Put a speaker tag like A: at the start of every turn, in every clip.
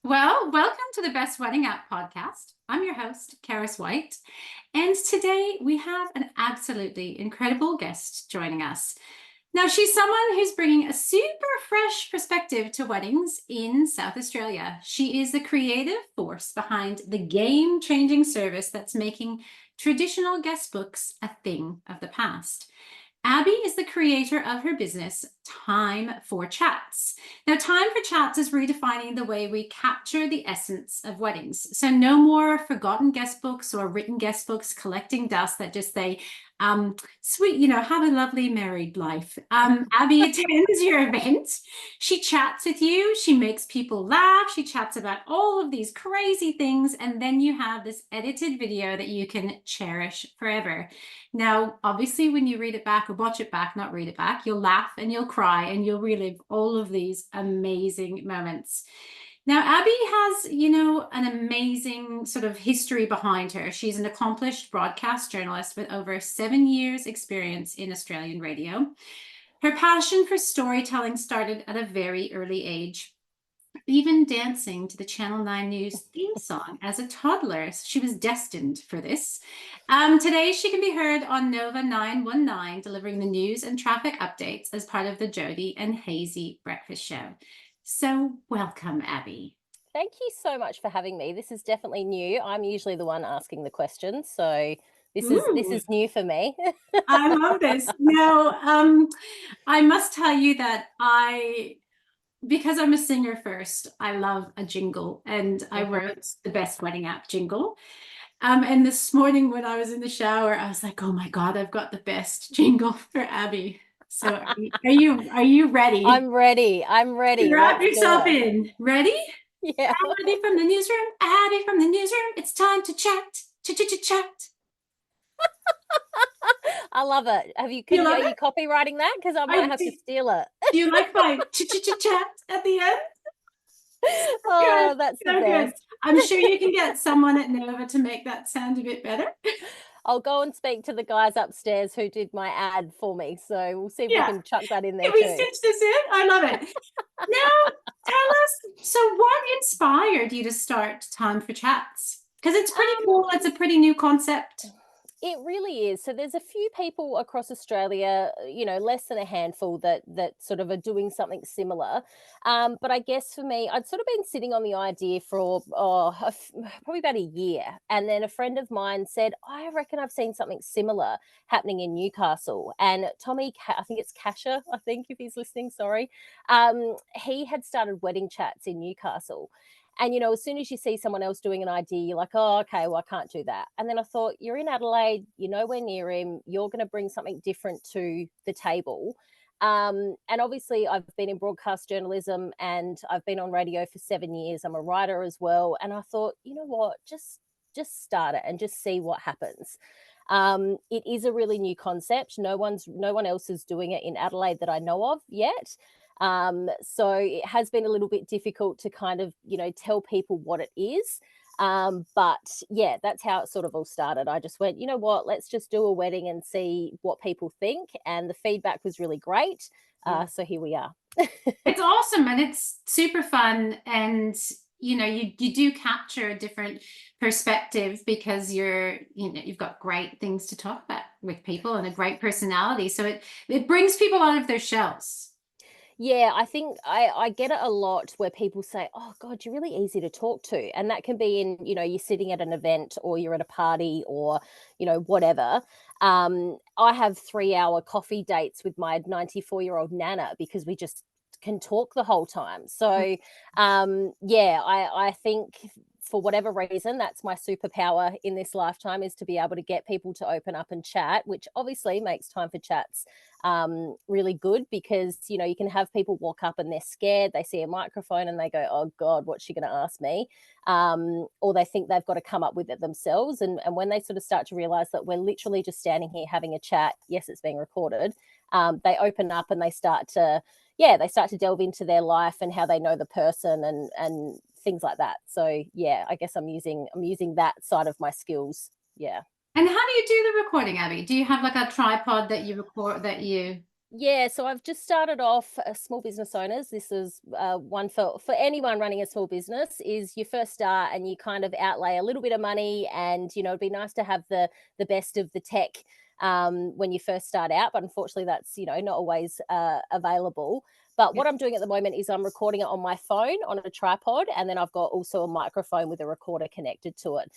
A: Well, welcome to the Best Wedding App podcast. I'm your host, Charis White, and today we have an absolutely incredible guest joining us. Now, she's someone who's bringing a super fresh perspective to weddings in South Australia. She is the creative force behind the game-changing service that's making traditional guest books a thing of the past. Abbey is the creator of her business, Time for Chats. Now, Time for Chats is redefining the way we capture the essence of weddings. So no more forgotten guest books or written guest books collecting dust that just say, sweet, have a lovely married life. Abbey attends your event. She chats with you. She makes people laugh. She chats about all of these crazy things. And then you have this edited video that you can cherish forever. Now, obviously, when you read it back or watch it back, not read it back, you'll laugh and you'll cry and you'll relive all of these amazing moments. Now, Abbey has, an amazing sort of history behind her. She's an accomplished broadcast journalist with over 7 years experience in Australian radio. Her passion for storytelling started at a very early age, even dancing to the Channel 9 News theme song as a toddler. She was destined for this. Today, she can be heard on Nova 919, delivering the news and traffic updates as part of the Jodie and Hayesy breakfast show. So welcome, Abbey.
B: Thank you so much for having me. This is definitely new. I'm usually the one asking the questions, so this is new for me.
A: I love this. Now, I must tell you that because I'm a singer first, I love a jingle, and I wrote the Best Wedding App jingle. And this morning when I was in the shower, I was like, oh my God, I've got the best jingle for Abbey. So are you ready?
B: I'm ready. I'm ready.
A: Wrap yourself in. Ready?
B: Yeah.
A: Abbey from the newsroom. Abbey from the newsroom. It's time to chat. Chat.
B: I love it. Are you copywriting that? Because I might have to steal it.
A: Do you like my chat at the end?
B: Oh,
A: Good.
B: that's the
A: So
B: best.
A: good. I'm sure you can get someone at Nova to make that sound a bit better.
B: I'll go and speak to the guys upstairs who did my ad for me. So we'll see if we can chuck that in there
A: Can we
B: too.
A: stitch this in? I love it. Now, tell us, so what inspired you to start Time for Chats? Because it's pretty cool. It's a pretty new concept.
B: It really is. So there's a few people across Australia, less than a handful that sort of are doing something similar. But I guess for me, I'd sort of been sitting on the idea for probably about a year, and then a friend of mine said, "I reckon I've seen something similar happening in Newcastle." And Tommy, I think it's Kasha, I think if he's listening, sorry, he had started wedding chats in Newcastle. And, as soon as you see someone else doing an idea, you're like, oh, okay, well, I can't do that. And then I thought, you're in Adelaide, you're nowhere near him, you're going to bring something different to the table. And obviously, I've been in broadcast journalism and I've been on radio for 7 years. I'm a writer as well. And I thought, you know what, just start it and just see what happens. It is a really new concept. No one else is doing it in Adelaide that I know of yet. So it has been a little bit difficult to kind of, tell people what it is. But yeah, that's how it sort of all started. I just went, you know what, let's just do a wedding and see what people think. And the feedback was really great. So here we are.
A: It's awesome and it's super fun. And, you do capture a different perspective because you've got great things to talk about with people and a great personality. So it brings people out of their shells.
B: Yeah, I think I get it a lot where people say, "Oh God, you're really easy to talk to," and that can be in you're sitting at an event or you're at a party or whatever. I have 3-hour coffee dates with my 94-year-old nana because we just can talk the whole time. So, yeah, I think for whatever reason, that's my superpower in this lifetime is to be able to get people to open up and chat, which obviously makes Time for Chats really good because you can have people walk up and they're scared, they see a microphone and they go, oh God, what's she going to ask me, or they think they've got to come up with it themselves, and when they sort of start to realize that we're literally just standing here having a chat, yes, it's being recorded, they open up and they start to delve into their life and how they know the person and things like that. So yeah, I guess I'm using that side of my skills. Yeah.
A: And how do you do the recording, Abbey? Do you have like a tripod that you record, that you
B: Yeah, so I've just started off small business owners. This is one for anyone running a small business. Is you first start and you kind of outlay a little bit of money, and it'd be nice to have the best of the tech when you first start out. But unfortunately, that's not always available. But
A: Yeah.
B: what I'm doing at the moment is I'm recording it on my phone on a tripod, and then I've got also a microphone with a recorder connected to it.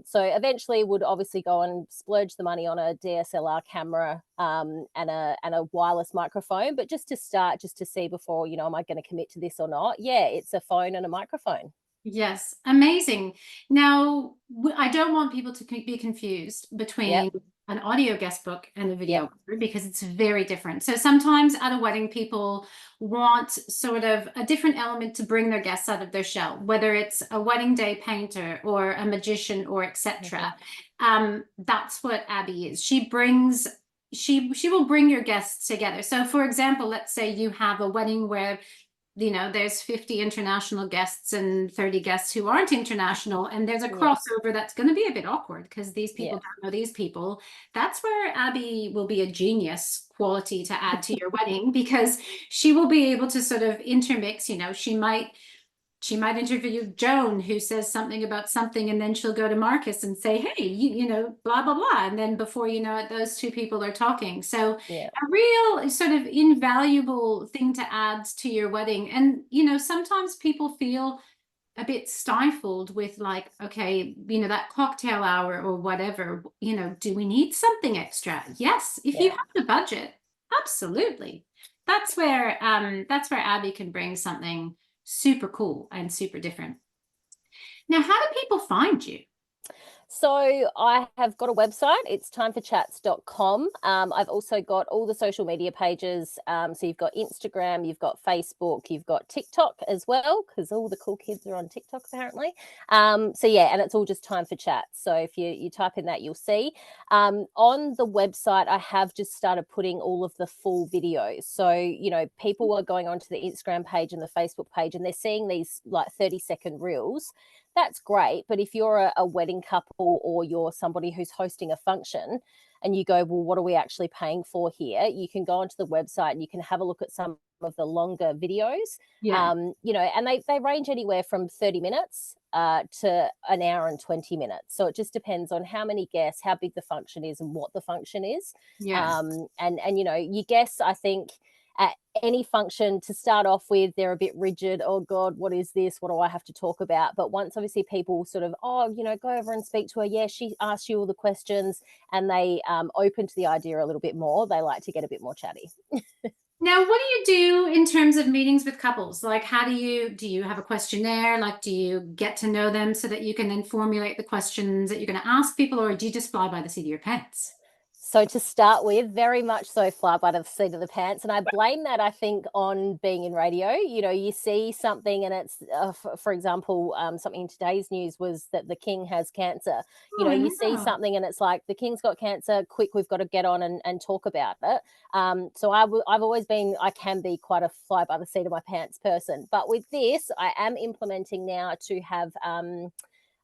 B: So eventually would obviously go and splurge the money on a DSLR camera and a wireless microphone, but just to start, just to see before, am I going to commit to this or not? Yeah, it's a phone and a microphone.
A: Yes, amazing. Now, I don't want people to be confused
B: Yep,
A: between an audio guest book and a
B: yep,
A: videographer because it's very different. So sometimes at a wedding, people want sort of a different element to bring their guests out of their shell, whether it's a wedding day painter or a magician or
B: mhm,
A: etc. That's what Abby is. She will bring your guests together. So for example, let's say you have a wedding where there's 50 international guests and 30 guests who aren't international, and there's a
B: yeah,
A: crossover that's going to be a bit awkward because these people
B: yeah,
A: don't know these people. That's where Abby will be a genius quality to add to your wedding, because she will be able to sort of intermix. She might interview Joan, who says something about something, and then she'll go to Marcus and say, hey, blah, blah, blah. And then before you know it, those two people are talking. So
B: yeah,
A: a real sort of invaluable thing to add to your wedding. And, sometimes people feel a bit stifled with, like, okay, that cocktail hour or whatever, do we need something extra? Yes, if you
B: yeah.
A: have the budget, absolutely. That's where Abby can bring something super cool and super different. Now, how do people find you?
B: So I have got a website. It's timeforchats.com. I've also got all the social media pages. So you've got Instagram, you've got Facebook, you've got TikTok as well, because all the cool kids are on TikTok apparently. So yeah, and it's all just Time for Chats. So if you type in that, you'll see. On the website, I have just started putting all of the full videos. So, people are going onto the Instagram page and the Facebook page, and they're seeing these like 30-second reels. That's great. But if you're a wedding couple or you're somebody who's hosting a function and you go, well, what are we actually paying for here? You can go onto the website and you can have a look at some of the longer videos.
A: Yeah.
B: And they range anywhere from 30 minutes to an hour and 20 minutes. So it just depends on how many guests, how big the function is, and what the function is.
A: Yes.
B: And your guests, I think, at any function to start off with, they're a bit rigid. Oh God, what is this? What do I have to talk about? But once obviously people sort of, go over and speak to her. Yeah, she asked you all the questions, and they open to the idea a little bit more. They like to get a bit more chatty.
A: Now, what do you do in terms of meetings with couples? Like, how do you have a questionnaire? Like, do you get to know them so that you can then formulate the questions that you're going to ask people, or do you just fly by the seat of your pants?
B: So to start with, very much so fly by the seat of the pants, and I blame that, I think, on being in radio. You see something, and it's, for example, something in today's news was that the king has cancer.
A: Oh, I
B: You see
A: know.
B: something, and it's like the king's got cancer. Quick, we've got to get on and talk about it. So I've always been, I can be quite a fly by the seat of my pants person, but with this, I am implementing now to have.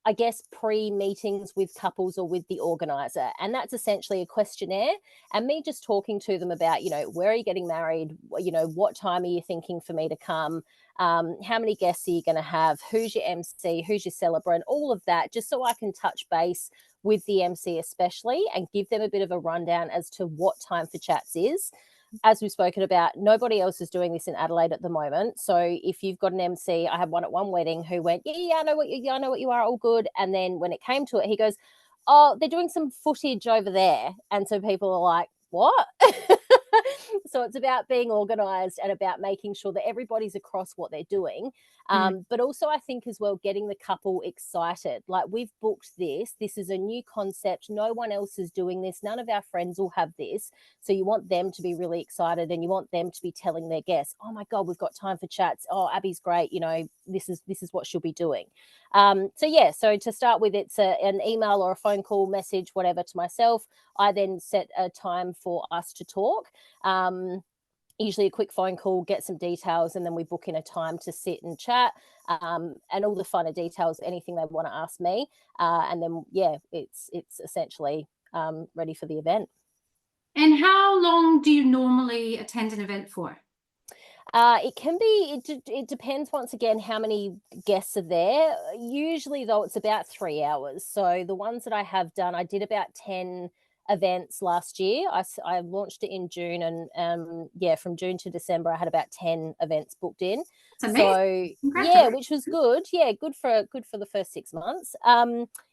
B: I guess, pre-meetings with couples or with the organizer. And that's essentially a questionnaire, and me just talking to them about, where are you getting married? What time are you thinking for me to come? How many guests are you going to have? Who's your MC? Who's your celebrant? All of that, just so I can touch base with the MC especially, and give them a bit of a rundown as to what Time for Chats is. As we've spoken about, nobody else is doing this in Adelaide at the moment. So if you've got an MC, I had one at one wedding who went, yeah, I know what you are, all good. And then when it came to it, he goes, oh, they're doing some footage over there. And so people are like, what? So it's about being organized and about making sure that everybody's across what they're doing.
A: Mm.
B: But also, I think as well, getting the couple excited. Like, we've booked this. This is a new concept. No one else is doing this. None of our friends will have this. So you want them to be really excited, and you want them to be telling their guests, oh my God, we've got Time for Chats. Oh, Abby's great. This is what she'll be doing. So yeah, so to start with, it's an email or a phone call, message, whatever, to myself. I then set a time for us to talk. Usually a quick phone call, get some details, and then we book in a time to sit and chat, and all the finer details, anything they want to ask me. And then, yeah, it's essentially ready for the event.
A: And how long do you normally attend an event for?
B: It can be, it depends once again how many guests are there. Usually, though, it's about 3 hours. So the ones that I have done, I did about 10 events last year. I launched it in June, and yeah, from June to December, I had about 10 events booked in.
A: It's amazing.
B: So yeah,
A: Congratulations.
B: which was good. Yeah, good for the first 6 months.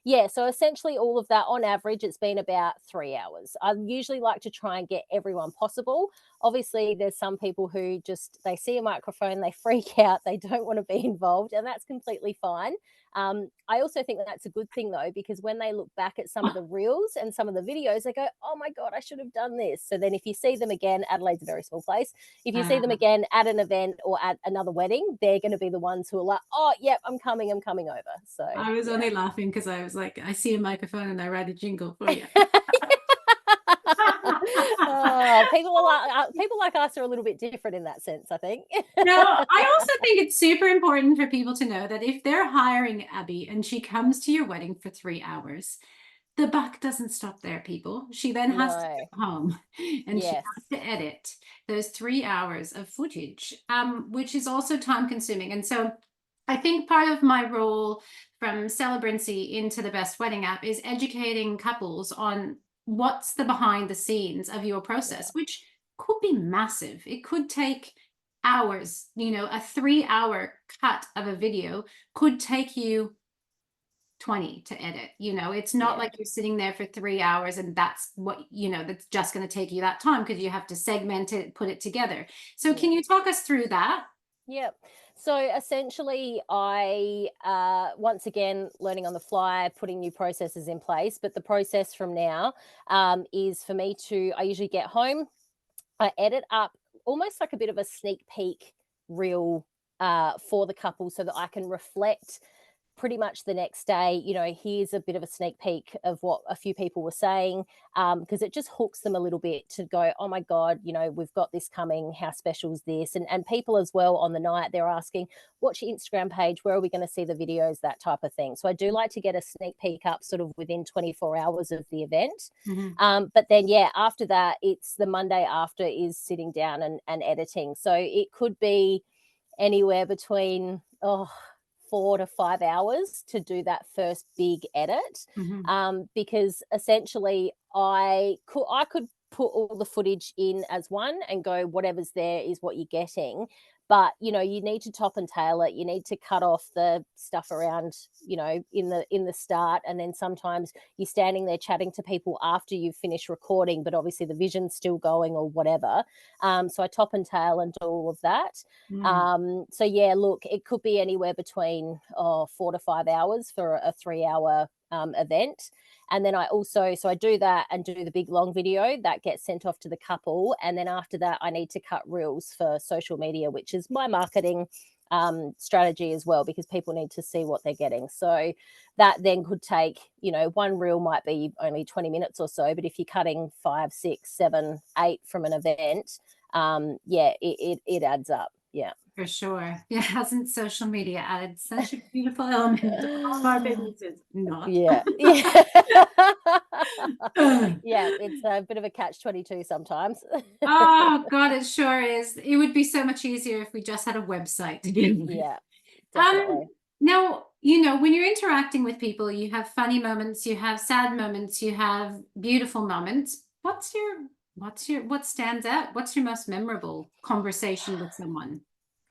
B: Yeah, so essentially all of that on average, it's been about 3 hours. I usually like to try and get everyone possible. Obviously, there's some people who just they see a microphone, they freak out, they don't want to be involved, and that's completely fine. I also think that that's a good thing though, because when they look back at some of the reels and some of the videos, they go, "Oh my god, I should have done this." So then, if you see them again, Adelaide's a very small place. If you see them
A: Uh,
B: again at an event or at another wedding, they're going to be the ones who are like, "Oh, yep, I'm coming over." So
A: I was
B: yeah.
A: only laughing because I was like, I see a microphone and I write a jingle for you.
B: Oh, people like us are a little bit different in that sense, I think.
A: Now, I also think it's super important for people to know that if they're hiring Abby and she comes to your wedding for 3 hours, the buck doesn't stop there, people. She then has to
B: No.
A: go home and she
B: Yes.
A: has to edit those 3 hours of footage, which is also time consuming. And so I think part of my role from celebrancy into the best wedding app is educating couples on what's the behind the scenes of your
B: Yeah.
A: process, which could be massive. It could take hours. A 3 hour cut of a video could take you 20 to edit. It's not
B: Yeah.
A: like you're sitting there for 3 hours and that's that's just going to take you that time, because you have to segment it, put it together. So
B: Yeah.
A: can you talk us through that?
B: Yep. So essentially, I once again learning on the fly, putting new processes in place. But the process from now is for me to. I usually get home, I edit up almost like a bit of a sneak peek reel for the couple, so that I can reflect pretty much the next day. Here's a bit of a sneak peek of what a few people were saying, because it just hooks them a little bit to go, oh my god, we've got this coming, how special is this? And people as well on the night, they're asking, what's your Instagram page, where are we going to see the videos, that type of thing. So I do like to get a sneak peek up sort of within 24 hours of the event.
A: Mhm.
B: But then yeah, after that, it's the Monday after is sitting down and editing. So it could be anywhere between 4 to 5 hours to do that first big edit,
A: Mhm.
B: because essentially I could put all the footage in as one and go, whatever's there is what you're getting. But you need to top and tail it. You need to cut off the stuff around, in the start, and then sometimes you're standing there chatting to people after you've finished recording, but obviously the vision's still going or whatever. So I top and tail and do all of that.
A: Mm.
B: So yeah, look, it could be anywhere between 4 to 5 hours for a 3 hour event. And then I do that and do the big long video that gets sent off to the couple. And then after that, I need to cut reels for social media, which is my marketing strategy as well, because people need to see what they're getting. So that then could take, one reel might be only 20 minutes or so, but if you're cutting 5, 6, 7, 8 from an event, yeah, it adds up. Yeah.
A: For sure. Yeah, hasn't social media added such a beautiful element to all of our businesses? Not.
B: Yeah. Yeah. Yeah, it's a bit of a catch-22 sometimes.
A: Oh God, it sure is. It would be so much easier if we just had a website to begin with.
B: Yeah,
A: Um,
B: definitely.
A: Now, when you're interacting with people, you have funny moments, you have sad moments, you have beautiful moments. What stands out? What's your most memorable conversation with someone?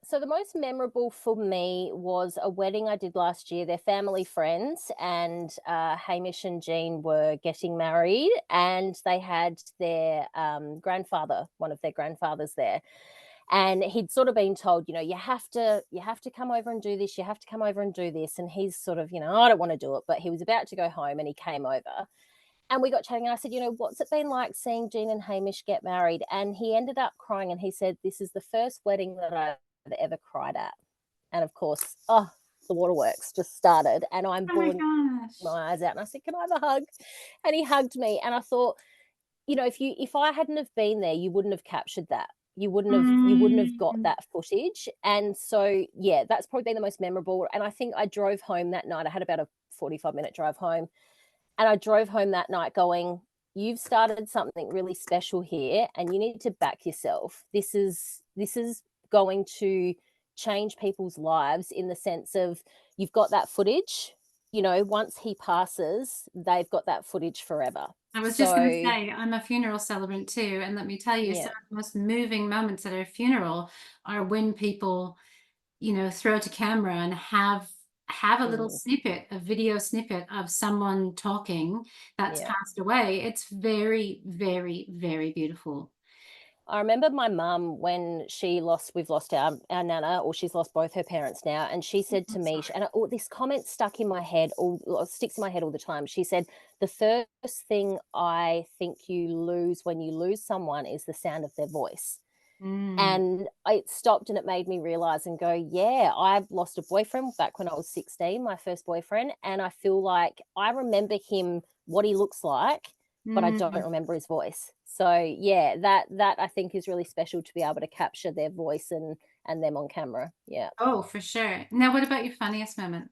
B: So the most memorable for me was a wedding I did last year. They're family friends, and Hamish and Jean were getting married, and they had their grandfather, one of their grandfathers there, and he'd sort of been told, you have to come over and do this, you have to come over and do this, and he's sort of, I don't want to do it, but he was about to go home, and he came over. And we got chatting, and I said, what's it been like seeing Jean and Hamish get married? And he ended up crying, and he said, this is the first wedding that I've ever cried at. And of course, the waterworks just started, and I'm
A: Oh my
B: bawling
A: gosh.
B: my eyes out. And I said, can I have a hug? And he hugged me. And I thought, if I hadn't have been there, you wouldn't have captured that. You wouldn't have got
A: Mm.
B: that footage. And so yeah, that's probably been the most memorable. And I think I drove home that night. I had about a 45-minute drive home, and I drove home that night going, you've started something really special here and you need to back yourself. This is going to change people's lives in the sense of you've got that footage, once he passes, they've got that footage forever.
A: I was just going to
B: So,
A: say, I'm a funeral celebrant too. And let me tell you, some
B: yeah.
A: of the most moving moments at a funeral are when people, throw to camera and have a little
B: Mm,
A: snippet, a video snippet of someone talking that's
B: yeah.
A: passed away. It's very, very, very beautiful.
B: I remember my mum when we've lost our nana, or she's lost both her parents now, and she said to
A: I'm
B: me,
A: sorry.
B: and this comment stuck in my head, sticks in my head all the time. She said, "The first thing I think you lose when you lose someone is the sound of their voice."
A: Mm.
B: And it stopped and it made me realize and go, yeah, I've lost a boyfriend back when I was 16, my first boyfriend. And I feel like I remember him, what he looks like, but I don't
A: Mm.
B: remember his voice. So yeah, that I think is really special to be able to capture their voice and them on camera. Yeah.
A: Oh, for sure. Now, what about your funniest moment?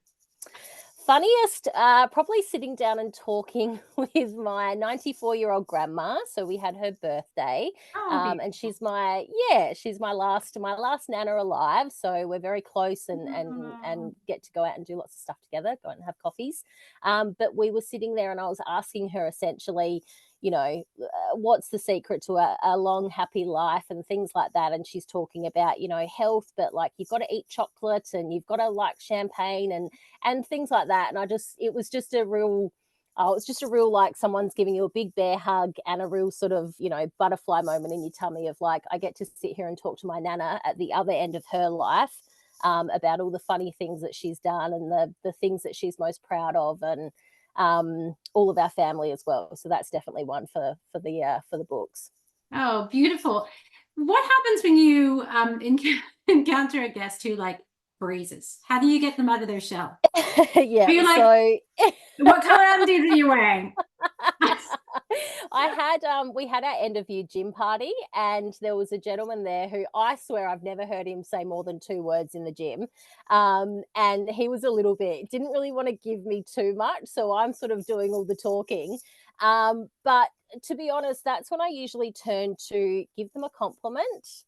B: Funniest, probably sitting down and talking with my 94-year-old grandma. So we had her birthday,
A: Oh,
B: and
A: beautiful.
B: she's my last nana alive. So we're very close
A: Oh.
B: and get to go out and do lots of stuff together, go out and have coffees. But we were sitting there, and I was asking her essentially, what's the secret to a long happy life and things like that, and she's talking about health, but like you've got to eat chocolate and you've got to like champagne and things like that. And it was just a real like someone's giving you a big bear hug and a real sort of butterfly moment in your tummy of like, I get to sit here and talk to my nana at the other end of her life, about all the funny things that she's done and the things that she's most proud of, and all of our family as well. So that's definitely one for the books.
A: Oh, beautiful. What happens when you encounter a guest who like freezes? How do you get them out of their shell?
B: Yeah.
A: Are you like,
B: So
A: what color undies are you wearing?
B: we had our end of year gym party, and there was a gentleman there who I swear I've never heard him say more than 2 words in the gym. And he was a little bit, didn't really want to give me too much. So I'm sort of doing all the talking. But to be honest, that's when I usually turn to give them a compliment.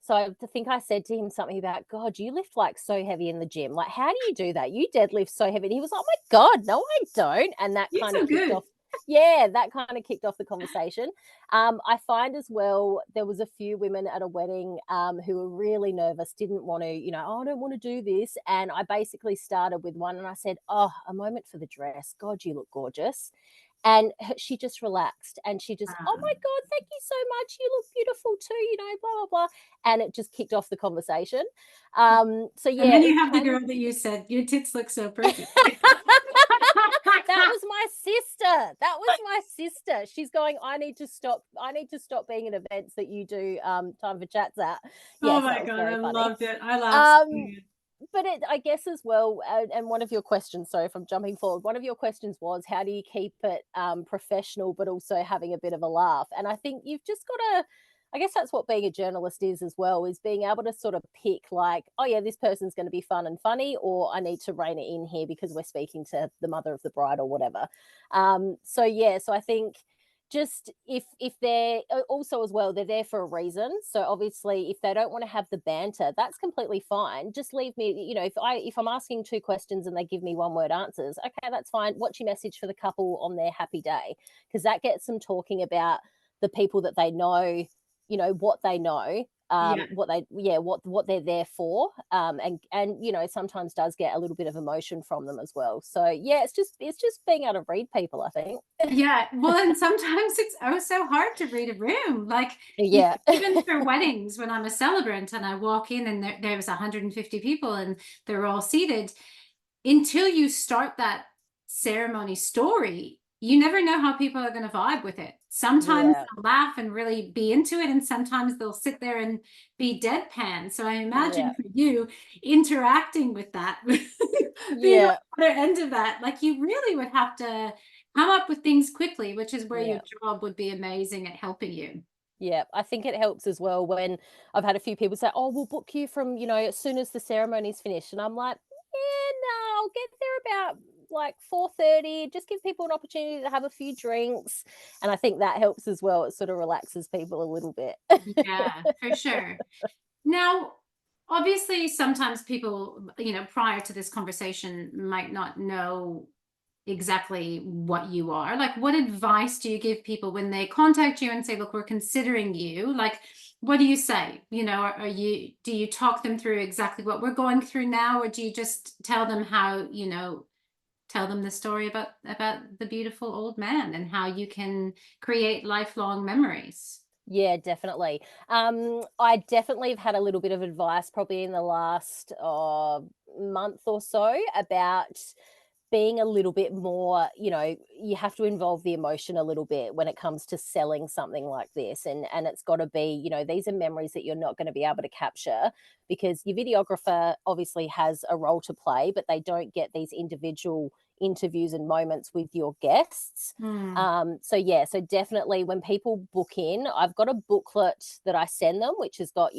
B: So I think I said to him something about, God, you lift like so heavy in the gym. Like, how do you do that? You deadlift so heavy. And he was like, oh my God, no, I don't. And that
A: You're
B: kind of
A: so
B: kicked
A: good.
B: off. That kind of kicked off the conversation. I find as well, there was a few women at a wedding who were really nervous, didn't want to, oh, I don't want to do this. And I basically started with one and I said, oh, a moment for the dress. God, you look gorgeous. And she just relaxed and she just, oh my God, thank you so much. You look beautiful too, blah, blah, blah. And it just kicked off the conversation. So
A: And
B: yeah,
A: then
B: it
A: you have the
B: can.
A: girl that you said, your tits look so pretty.
B: That was my sister. That was my sister. She's going, I need to stop being at events that you do time for chats at.
A: Oh
B: Yes,
A: my
B: that was
A: God,
B: very
A: I
B: funny.
A: loved it. I laughed so
B: Um,
A: good.
B: but I guess as well, and one of your questions, sorry if I'm jumping forward, one of your questions was, how do you keep it professional, but also having a bit of a laugh? And I think you've just got to, I guess that's what being a journalist is as well, is being able to sort of pick like, oh yeah, this person's going to be fun and funny, or I need to rein it in here because we're speaking to the mother of the bride or whatever. So I think just if they're also as well, they're there for a reason. So obviously if they don't want to have the banter, that's completely fine. Just leave me, if I'm asking two questions and they give me one word answers, okay, that's fine. What's your message for the couple on their happy day? Because that gets them talking about the people that they know, what they know,
A: Yeah.
B: what they're there for, and sometimes does get a little bit of emotion from them as well. So yeah, it's just being able to read people, I think.
A: Yeah. Well, and sometimes it's oh so hard to read a room. Like
B: Yeah.
A: even for weddings, when I'm a celebrant and I walk in and there was 150 people and they're all seated, until you start that ceremony story, you never know how people are going to vibe with it. Sometimes
B: Yeah,
A: they'll laugh and really be into it, and sometimes they'll sit there and be deadpan. So I
B: yeah,
A: imagine for you interacting with that, being on
B: yeah,
A: the other end of that, like you really would have to come up with things quickly, which is where your
B: yeah.
A: job would be amazing at helping you.
B: Yeah, I think it helps as well when I've had a few people say, "Oh, we'll book you from, as soon as the ceremony's finished." And I'm like, "Yeah, no, I'll get there about like 4:30, just give people an opportunity to have a few drinks. And I think that helps as well. It sort of relaxes people a little bit.
A: Yeah, for sure. Now, obviously, sometimes people, prior to this conversation might not know exactly what you are. Like, what advice do you give people when they contact you and say, look, we're considering you? Like, what do you say? Do you talk them through exactly what we're going through now, or do you just tell them how, tell them the story about the beautiful old man and how you can create lifelong memories?
B: Yeah, definitely. I definitely have had a little bit of advice probably in the last month or so about being a little bit more, you have to involve the emotion a little bit when it comes to selling something like this. And it's got to be, these are memories that you're not going to be able to capture, because your videographer obviously has a role to play, but they don't get these individual interviews and moments with your guests.
A: Hmm.
B: So definitely when people book in, I've got a booklet that I send them, which has got,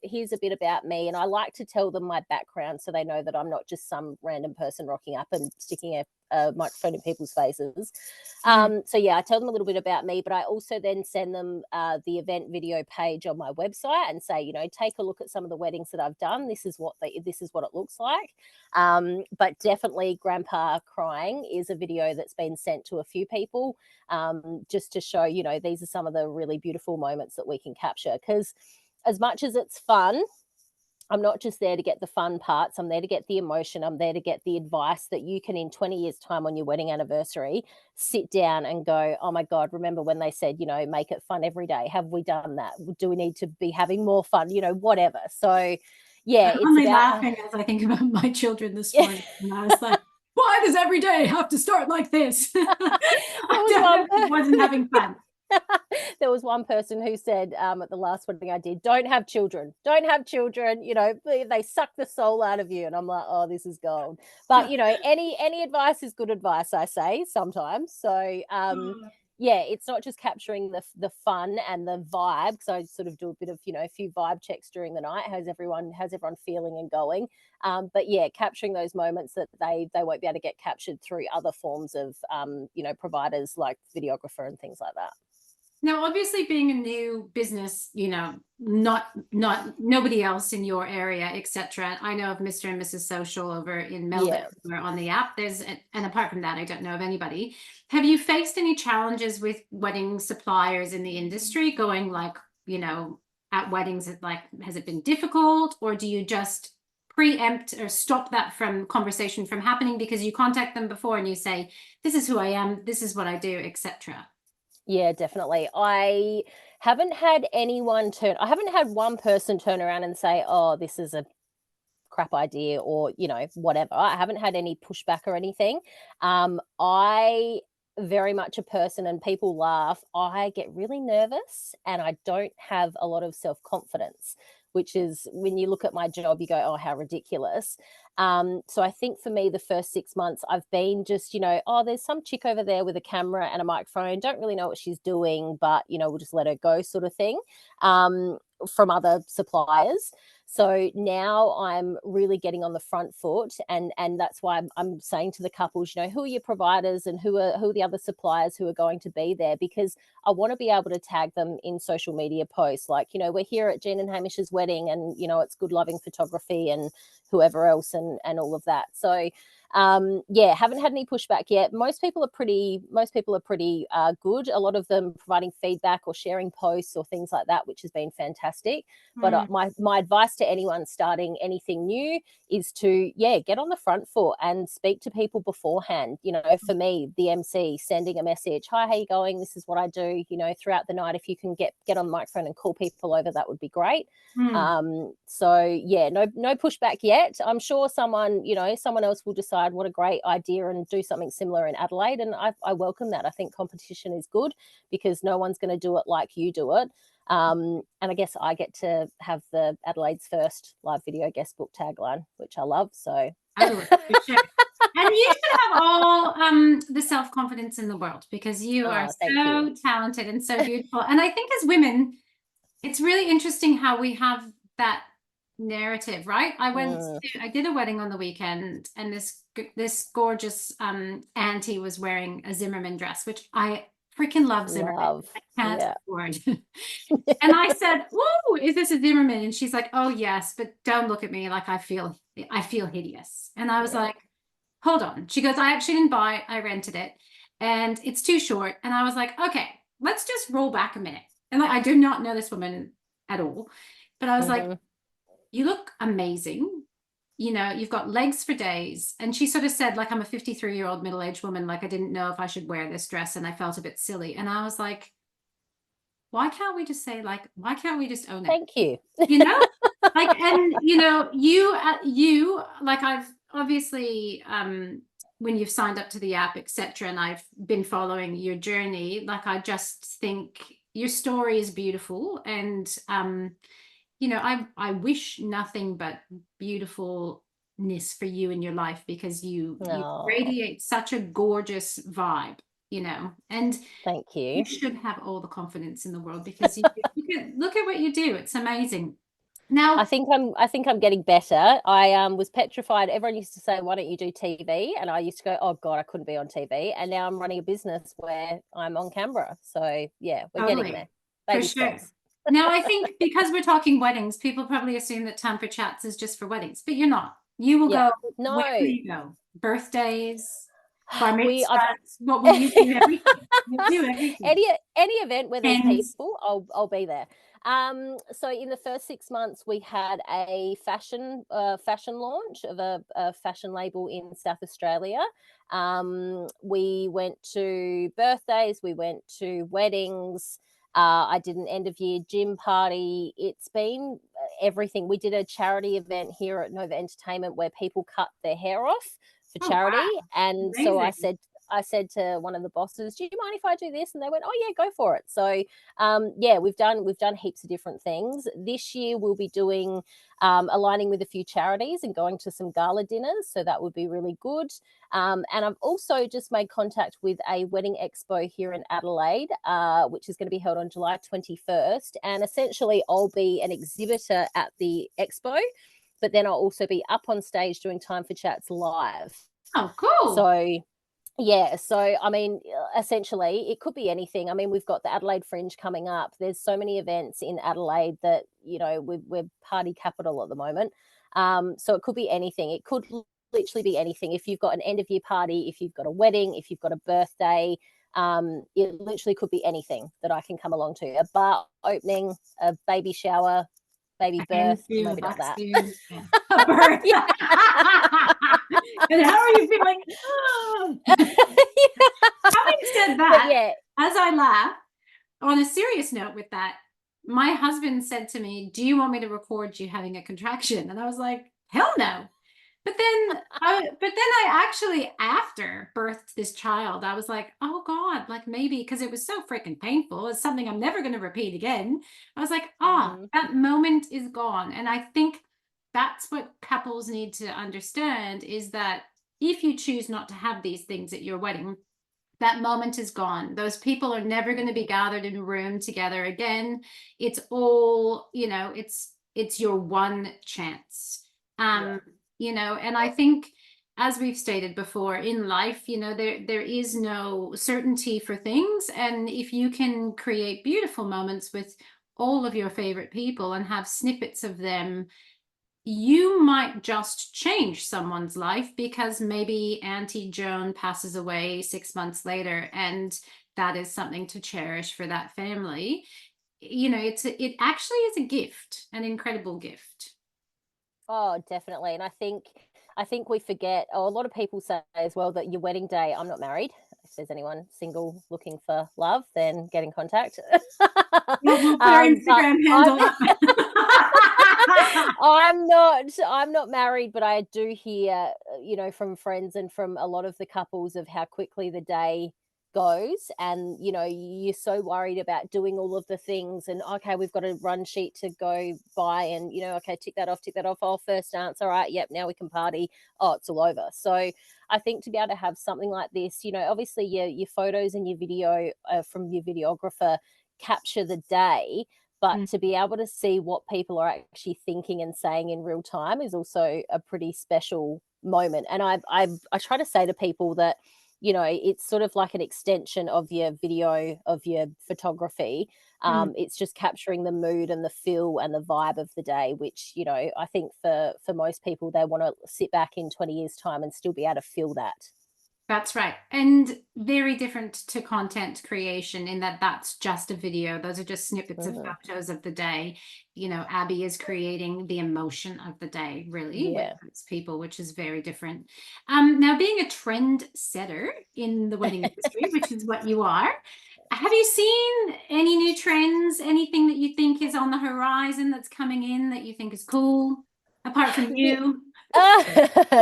B: here's a bit about me. And I like to tell them my background so they know that I'm not just some random person rocking up and sticking a microphone in people's faces. So yeah, I tell them a little bit about me, but I also then send them the event video page on my website and say, take a look at some of the weddings that I've done. This is what it looks like. But definitely Grandpa Crying is a video that's been sent to a few people, just to show, these are some of the really beautiful moments that we can capture. Because as much as it's fun, I'm not just there to get the fun parts. I'm there to get the emotion. I'm there to get the advice that you can, in 20 years' time on your wedding anniversary, sit down and go, oh my God, remember when they said, make it fun every day? Have we done that? Do we need to be having more fun? Whatever. So yeah,
A: I'm
B: it's
A: only
B: about
A: laughing as I think about my children this morning. And I was like, why does every day have to start like this? I definitely wasn't having fun.
B: There was one person who said at the last wedding I did, don't have children, they suck the soul out of you. And I'm like, oh, this is gold. But any advice is good advice, I say sometimes. So yeah, it's not just capturing the fun and the vibe, because I sort of do a bit of a few vibe checks during the night. How's everyone feeling and going? But yeah, capturing those moments that they won't be able to get captured through other forms of providers like videographer and things like that.
A: Now, obviously, being a new business, not nobody else in your area, etc. I know of Mr. and Mrs. Social over in Melbourne
B: Yeah.
A: who are on the app. And apart from that, I don't know of anybody. Have you faced any challenges with wedding suppliers in the industry going like, at weddings? Like, has it been difficult, or do you just preempt or stop that from conversation from happening because you contact them before and you say, this is who I am, this is what I do, etc.?
B: Yeah, definitely. I haven't had one person turn around and say, oh, this is a crap idea, or, whatever. I haven't had any pushback or anything. I very much a person, and people laugh, I get really nervous and I don't have a lot of self-confidence, which is, when you look at my job, you go, oh, how ridiculous. So I think for me, the first 6 months, I've been just, oh, there's some chick over there with a camera and a microphone. Don't really know what she's doing, but, we'll just let her go, sort of thing, from other suppliers. So now I'm really getting on the front foot, and that's why I'm saying to the couples, who are your providers and who are the other suppliers who are going to be there, because I want to be able to tag them in social media posts, like, we're here at Jean and Hamish's wedding, and it's Good Loving Photography and whoever else, and all of that. So yeah, haven't had any pushback yet. Most people are pretty good. A lot of them providing feedback or sharing posts or things like that, which has been fantastic. But my advice to anyone starting anything new is to get on the front foot and speak to people beforehand. For me, the MC, sending a message, hi, how you going, this is what I do, throughout the night. If you can get on the microphone and call people over, that would be great. So yeah, no pushback yet. I'm sure someone else will decide what a great idea and do something similar in Adelaide, and I welcome that. I think competition is good, because no one's going to do it like you do it. And I guess I get to have the Adelaide's first live video guest book tagline, which I love. So
A: Totally, for sure. And you should have all the self-confidence in the world, because you are so talented and so beautiful. And I think as women, it's really interesting how we have that narrative, right? I did a wedding on the weekend, and this gorgeous auntie was wearing a Zimmerman dress, which I freaking love Zimmerman.
B: Love.
A: I can't
B: Yeah.
A: afford. And I said, "Whoa, is this a Zimmerman?" And she's like, "Oh yes, but don't look at me like I feel hideous." And I was
B: Yeah.
A: like, "Hold on." She goes, "I actually didn't buy it. I rented it, and it's too short." And I was like, "Okay, let's just roll back a minute." And like, I do not know this woman at all, but I was like,
B: Mhm.
A: "You look amazing. You know, you've got legs for days." And she sort of said, like, "I'm a 53-year-old middle-aged woman. Like, I didn't know if I should wear this dress, and I felt a bit silly." And I was like, why can't we just say, like, why can't we just own it?
B: Thank you.
A: You know? Like, and you like, I've obviously when you've signed up to the app, etc., and I've been following your journey, like, I just think your story is beautiful. And I wish nothing but beautifulness for you in your life, because you
B: Oh,
A: radiate such a gorgeous vibe, and
B: thank
A: you
B: you.
A: should have all the confidence in the world, because look at what you do. It's amazing. Now,
B: I think I'm getting better. I was petrified. Everyone used to say, "Why don't you do TV?" And I used to go, "Oh God, I couldn't be on TV." And now I'm running a business where I'm on camera. So yeah, we're getting there.
A: totally, for
B: Baby
A: sure.
B: steps.
A: Now, I think because we're talking weddings, people probably assume that Time for Chats is just for weddings, but you're not. You will
B: Yeah.
A: go wherever
B: No.
A: you go. Birthdays, bar
B: I've
A: mitzvahs. What will you do? Everything. You do everything.
B: any event where there's
A: Hens.
B: people, I'll be there. So in the first 6 months, we had a fashion launch of a fashion label in South Australia. We went to birthdays, we went to weddings. I did an end of year gym party. It's been everything. We did a charity event here at Nova Entertainment where people cut their hair off for
A: Oh,
B: charity.
A: wow.
B: And so
A: Amazing.
B: I said to one of the bosses, "Do you mind if I do this?" And they went, "Oh yeah, go for it." So yeah, we've done heaps of different things. This year we'll be doing aligning with a few charities and going to some gala dinners. So that would be really good. And I've also just made contact with a wedding expo here in Adelaide, which is going to be held on July 21st. And essentially, I'll be an exhibitor at the expo, but then I'll also be up on stage doing Time for Chats live.
A: Oh, cool.
B: So yeah, so I mean, essentially, it could be anything. I mean, we've got the Adelaide Fringe coming up. There's so many events in Adelaide that we're party capital at the moment. So it could be anything. It could literally be anything. If you've got an end of year party, if you've got a wedding, if you've got a birthday, it literally could be anything that I can come along to. A bar opening, a baby shower, baby
A: A hen
B: birth,
A: stew, a
B: maybe not
A: buck
B: that.
A: stew, yeah. A bird.
B: Yeah.
A: And how are you feeling? Having said
B: But
A: that,
B: yeah,
A: as I laugh, on a serious note with that, my husband said to me, "Do you want me to record you having a contraction?" And I was like, "Hell no." But then I actually, after birthed this child, I was like, "Oh God," like, maybe because it was so freaking painful. It's something I'm never going to repeat again. I was like,
B: mhm,
A: that moment is gone. And I think that's what couples need to understand, is that if you choose not to have these things at your wedding, that moment is gone. Those people are never going to be gathered in a room together again. It's all, it's your one chance.
B: yeah,
A: Um, and I think, as we've stated before, in life, there is no certainty for things. And if you can create beautiful moments with all of your favorite people and have snippets of them, you might just change someone's life, because maybe Auntie Joan passes away 6 months later, and that is something to cherish for that family. It actually is a gift, an incredible gift.
B: oh, definitely. And I think we forget. Oh, a lot of people say as well that your wedding day. I'm not married. If there's anyone single looking for love, then get in contact.
A: We'll put our
B: But
A: Instagram handle up.
B: I'm not married, but I do hear, from friends and from a lot of the couples of how quickly the day goes. And you're so worried about doing all of the things, and okay, we've got a run sheet to go by, and okay, tick that off. Oh, first dance, all right, yep, now we can party. Oh, it's all over. So I think to be able to have something like this, obviously your photos and your video from your videographer capture the day, but to be able to see what people are actually thinking and saying in real time is also a pretty special moment. And I try to say to people that, you know, it's sort of like an extension of your video, of your photography. It's just capturing the mood and the feel and the vibe of the day, which, you know, I think for most people, they want to sit back in 20 years time and still be able to feel that.
A: That's right. And very different to content creation in that that's just a video. Those are just snippets of photos of the day. You know, Abbey is creating the emotion of the day, really, with those people, which is very different. Now, being a trend setter in the wedding industry, which is what you are, have you seen any new trends, anything that you think is on the horizon that's coming in that you think is cool, apart from you?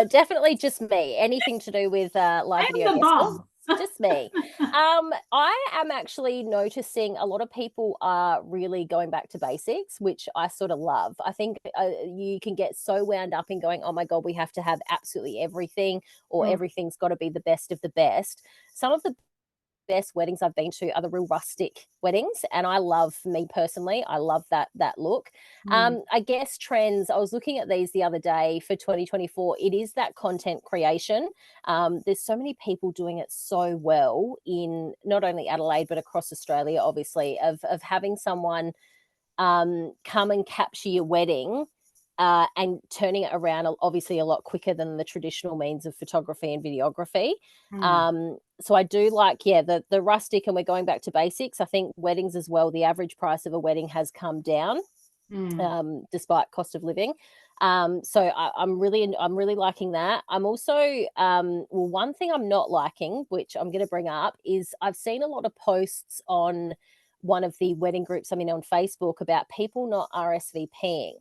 B: Definitely just me. Anything to do with live
A: I'm
B: video
A: the
B: guest books,
A: bomb.
B: just me. I am actually noticing a lot of people are really going back to basics, which I sort of love. I think you can get so wound up in going, oh my God, we have to have absolutely everything, or everything's got to be the best of the best. Some of the best weddings I've been to are the real rustic weddings, and I love, me personally, I love that look. I guess trends, I was looking at these the other day for 2024. It is that content creation. There's so many people doing it so well in not only Adelaide but across Australia, obviously, of having someone come and capture your wedding and turning it around, obviously a lot quicker than the traditional means of photography and videography. So I do like, the rustic, and we're going back to basics. I think weddings as well, the average price of a wedding has come down despite cost of living. So I'm really liking that. I'm also, well, one thing I'm not liking, which I'm going to bring up, is I've seen a lot of posts on one of the wedding groups I'm in on Facebook about people not RSVPing.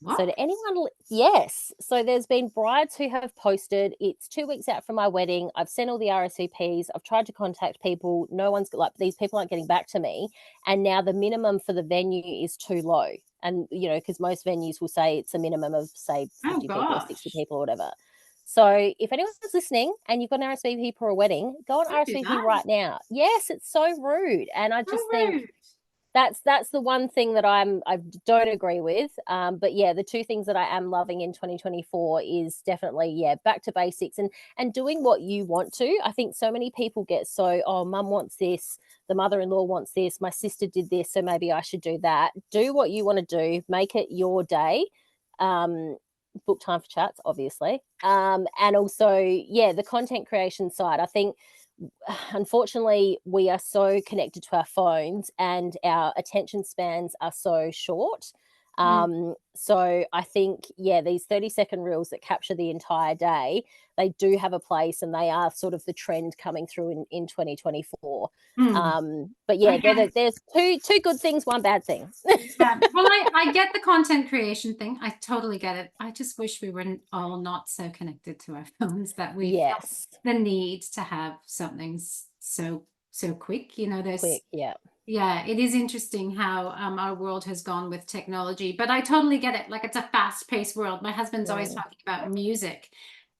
A: What?
B: So to anyone, yes. So there's been brides who have posted, it's 2 weeks out from my wedding. I've sent all the RSVPs. I've tried to contact people. No one's, like, these people aren't getting back to me. And now the minimum for the venue is too low. And, you know, because most venues will say it's a minimum of, say, 50 people or 60 people or whatever. So if anyone's listening and you've got an RSVP for a wedding, go on
A: Don't do
B: RSVP
A: that.
B: right now. Yes, it's so rude. And I
A: So
B: just think
A: rude.
B: that's the one thing that I don't agree with. But yeah, the two things that I am loving in 2024 is definitely, back to basics and doing what you want to. I think so many people get so, oh, mum wants this, the mother-in-law wants this, my sister did this, so maybe I should do that. Do what you want to do, make it your day. Book time for chats, obviously. And also, the content creation side. I think unfortunately we are so connected to our phones and our attention spans are so short. So I think, these 30-second reels that capture the entire day, they do have a place, and they are sort of the trend coming through in 2024. But
A: Okay.
B: there's two good things, one bad thing.
A: Well, I get the content creation thing. I totally get it. I just wish we were all not so connected to our phones that we felt
B: Yes,
A: the need to have something so quick. You know,
B: quick,
A: yeah, it is interesting how our world has gone with technology, but I totally get it. Like, it's a fast-paced world. My husband's always talking about music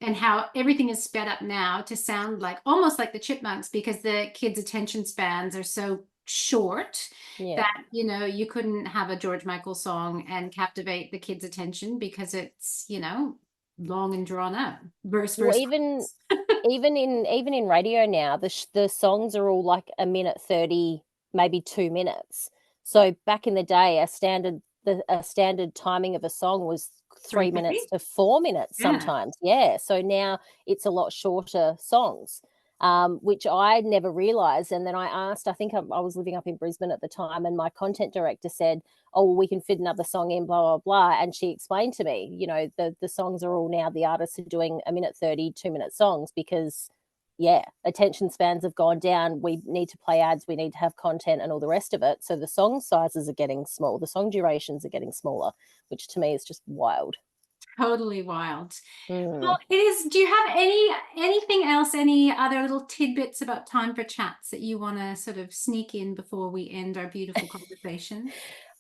A: and how everything is sped up now to sound like almost like the chipmunks, because the kids' attention spans are so short that, you know, you couldn't have a George Michael song and captivate the kids' attention because it's, you know, long and drawn out. Verse,
B: Well,
A: verse.
B: even in radio now, the songs are all like a minute 30, maybe 2 minutes. So back in the day, a standard timing of a song was 3 minutes
A: 3:50?
B: to 4 minutes
A: Yeah.
B: sometimes. Yeah. So now it's a lot shorter songs. Which I never realized. And then I asked, I think I was living up in Brisbane at the time, and my content director said, oh, well, we can fit another song in, blah, blah, blah. And she explained to me, you know, the songs are all now, the artists are doing a minute 30, 2-minute songs because, attention spans have gone down. We need to play ads, we need to have content and all the rest of it. So the song sizes are getting small, the song durations are getting smaller, which to me is just wild.
A: Totally wild. Well, it is. Do you have anything else, any other little tidbits about time for chats that you want to sort of sneak in before we end our beautiful conversation?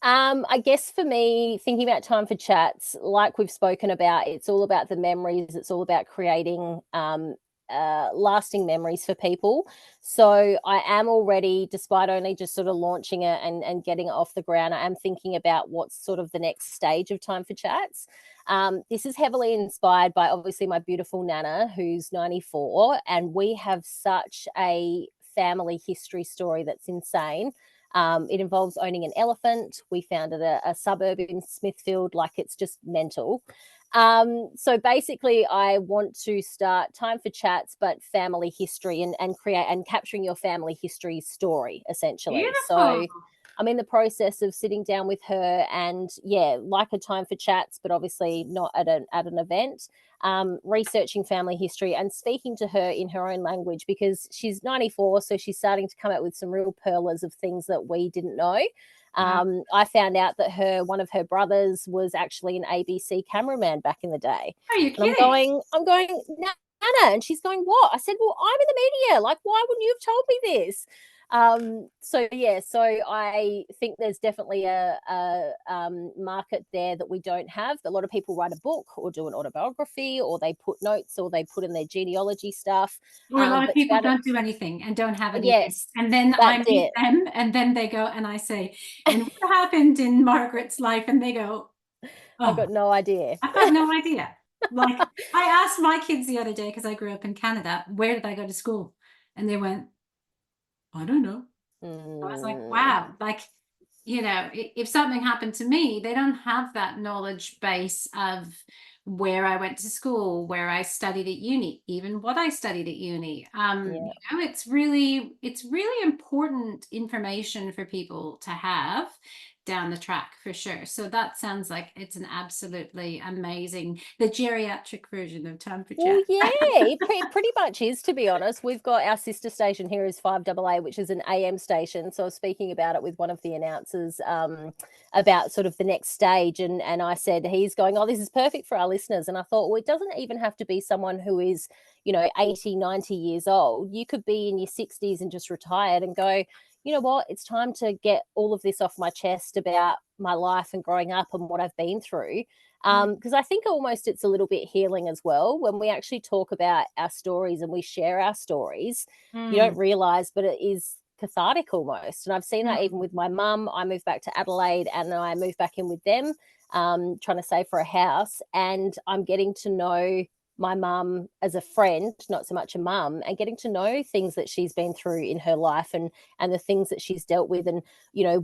B: I guess for me, thinking about time for chats, like we've spoken about, it's all about the memories. It's all about creating lasting memories for people. So I am already, despite only just sort of launching it and getting it off the ground, I am thinking about what's sort of the next stage of Time for Chats. This is heavily inspired by obviously my beautiful Nana, who's 94, and we have such a family history story that's insane. It involves owning an elephant. We founded a suburb in Smithfield. Like, it's just mental. So basically, I want to start Time for Chats, but family history and create and capturing your family history story, essentially.
A: Beautiful.
B: So I'm in the process of sitting down with her and, yeah, like a Time for Chats, but obviously not at an event, researching family history and speaking to her in her own language, because she's 94, so she's starting to come out with some real pearlers of things that we didn't know. I found out that one of her brothers was actually an ABC cameraman back in the day.
A: Are you
B: And
A: kidding?
B: I'm going, Nana, and she's going, what? I said, well, I'm in the media. Like, why wouldn't you have told me this? So I think there's definitely a market there that we don't have. A lot of people write a book or do an autobiography, or they put notes, or they put in their genealogy stuff.
A: Or a lot of
B: But
A: people don't do anything and don't have anything.
B: yes,
A: And then I
B: that's
A: meet
B: it.
A: them and then they go and I say, and what happened in Margaret's life? And they go,
B: I've
A: oh,
B: got no idea.
A: I've got no idea. Like, I asked my kids the other day, because I grew up in Canada, where did I go to school? And they went, I don't know. I was like, wow, like, if something happened to me, they don't have that knowledge base of where I went to school, where I studied at uni, even what I studied at uni.
B: Yeah.
A: It's really important information for people to have down the track, for sure. So that sounds like it's an absolutely amazing, the geriatric version of Time for
B: Well,
A: Chat.
B: yeah, it pretty much is, to be honest. We've got our sister station here is 5AA, which is an AM station. So I was speaking about it with one of the announcers about sort of the next stage. And I said, he's going, oh, this is perfect for our listeners. And I thought, well, it doesn't even have to be someone who is, 80, 90 years old. You could be in your 60s and just retired and go, you know what, it's time to get all of this off my chest about my life and growing up and what I've been through. Because I think almost it's a little bit healing as well when we actually talk about our stories and we share our stories. You
A: Mm,
B: don't realize, but it is cathartic almost. And I've seen that even
A: mm,
B: with my mum. I moved back to Adelaide and I moved back in with them, trying to save for a house. And I'm getting to know my mum as a friend, not so much a mum, and getting to know things that she's been through in her life and the things that she's dealt with, and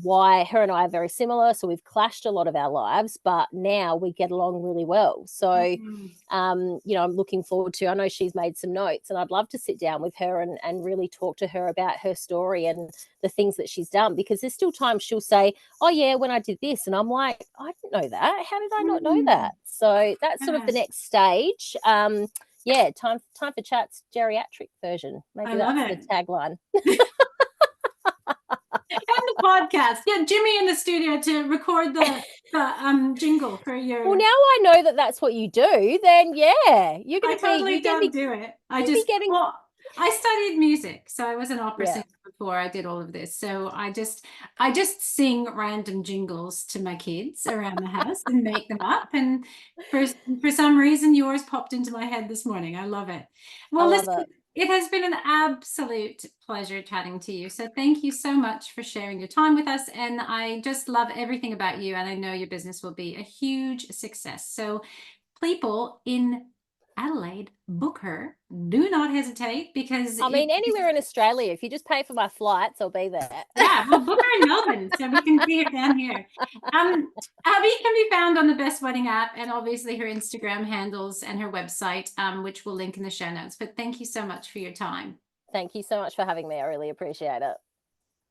B: why her and I are very similar. So we've clashed a lot of our lives, but now we get along really well. So
A: mm.
B: I'm looking forward to, I know she's made some notes and I'd love to sit down with her and really talk to her about her story and the things that she's done, because there's still times she'll say, oh yeah, when I did this, and I'm like, I didn't know that. How did I not know that? So that's sort of the
A: Yes,
B: next stage. Yeah, time for Chat's geriatric version.
A: I
B: Maybe
A: love
B: that's the
A: it.
B: tagline.
A: And the podcast. Get Jimmy in the studio to record the jingle for
B: Well,
A: your.
B: now I know that that's what you do. Then yeah, you're
A: I
B: gonna be
A: totally don't do it.
B: getting
A: I studied music, so I was an opera
B: yeah.
A: singer before I did all of this. So I just sing random jingles to my kids around the house and make them up. And for some reason, yours popped into my head this morning. I love it.
B: I
A: Well,
B: love
A: listen,
B: it.
A: it has been an absolute pleasure chatting to you. So thank you so much for sharing your time with us. And I just love everything about you. And I know your business will be a huge success. So people in Adelaide, book her. Do not hesitate, because
B: I mean, anywhere in Australia, if you just pay for my flights, I'll be there.
A: yeah, well, book her in Melbourne so we can see her down here. Abbey can be found on the Best Wedding app, and obviously her Instagram handles and her website, which we'll link in the show notes. But thank you so much for your time.
B: Thank you so much for having me. I really appreciate it.